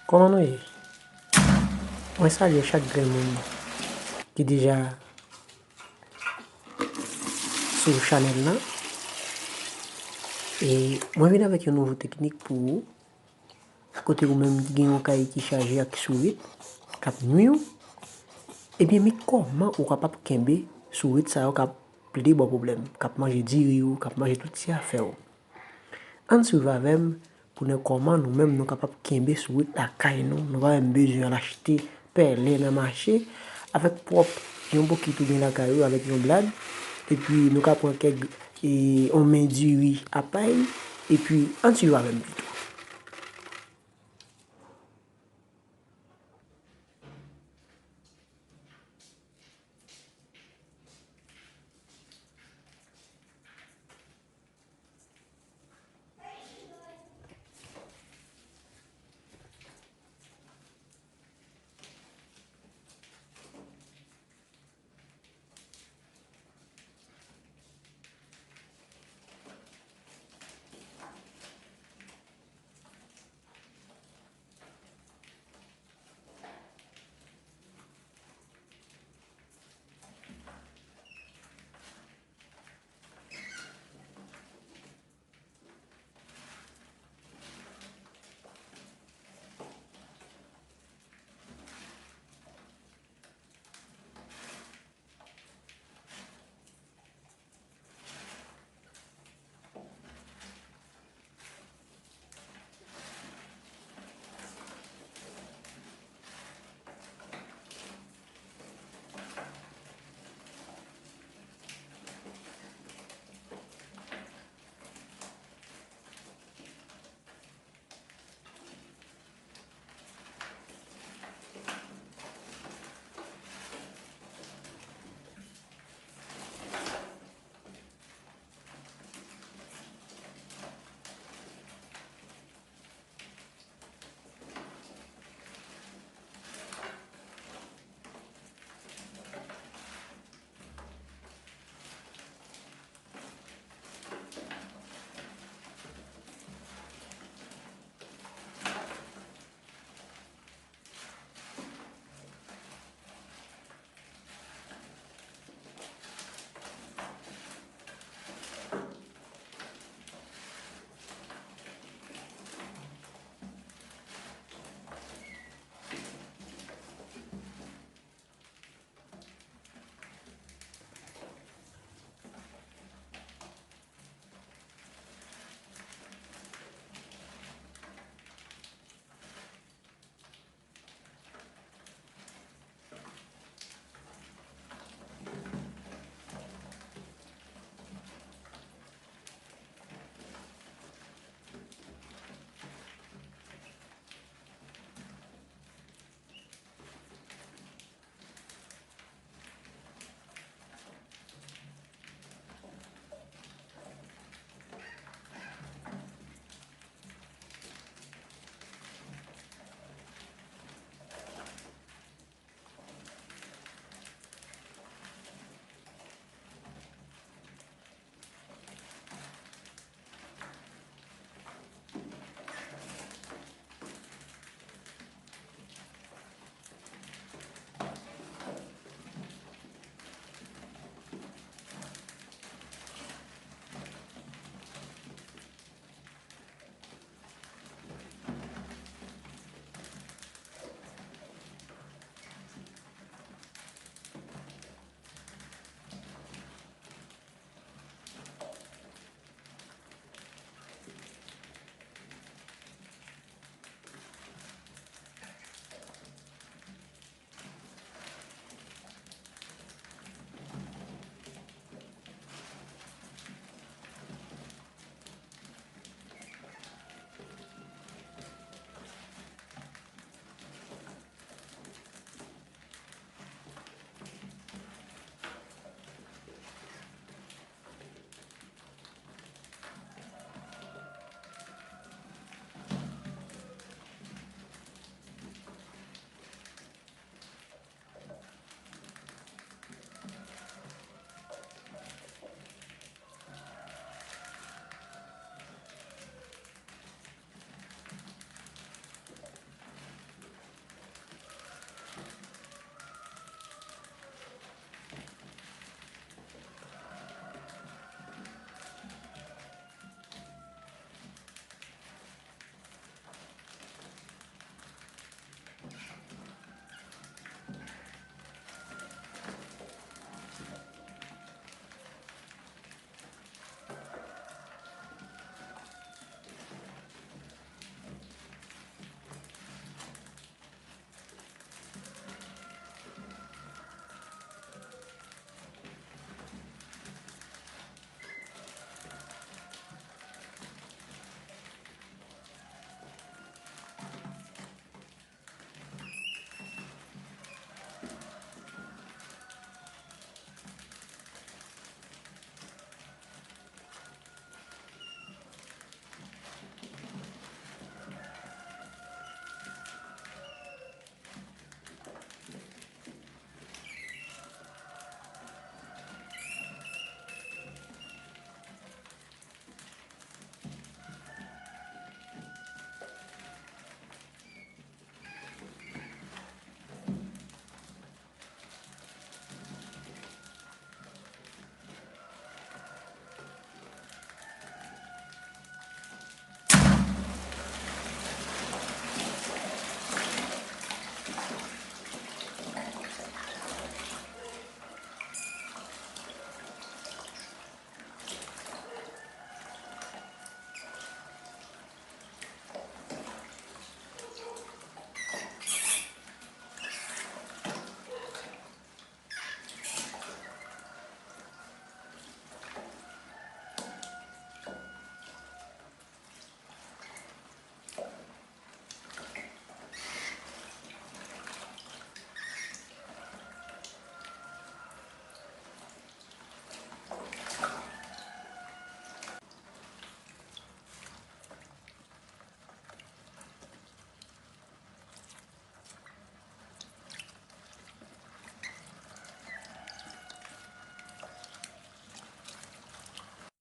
Comment nous est? Moi, salue chaque grand monde qui est déjà sur le channel là. Et moi, je viens avec une nouvelle technique pour vous. Côté vous même qui gagne un cahier qui chargé avec souris, cap nuit. Et bien, mais comment vous capable kembe souris ça cap plaider bon problème, cap manger diri ou cap manger tout ces affaires. On se va même pour nous comment nous-mêmes nous capables kembe souris ta caille nous pas besoin l'acheter perler dans marché avec propre un beau qui tout bien la caillou avec une blade et puis nous capable prendre quelques et on met du riz à paille et puis on se va même tout.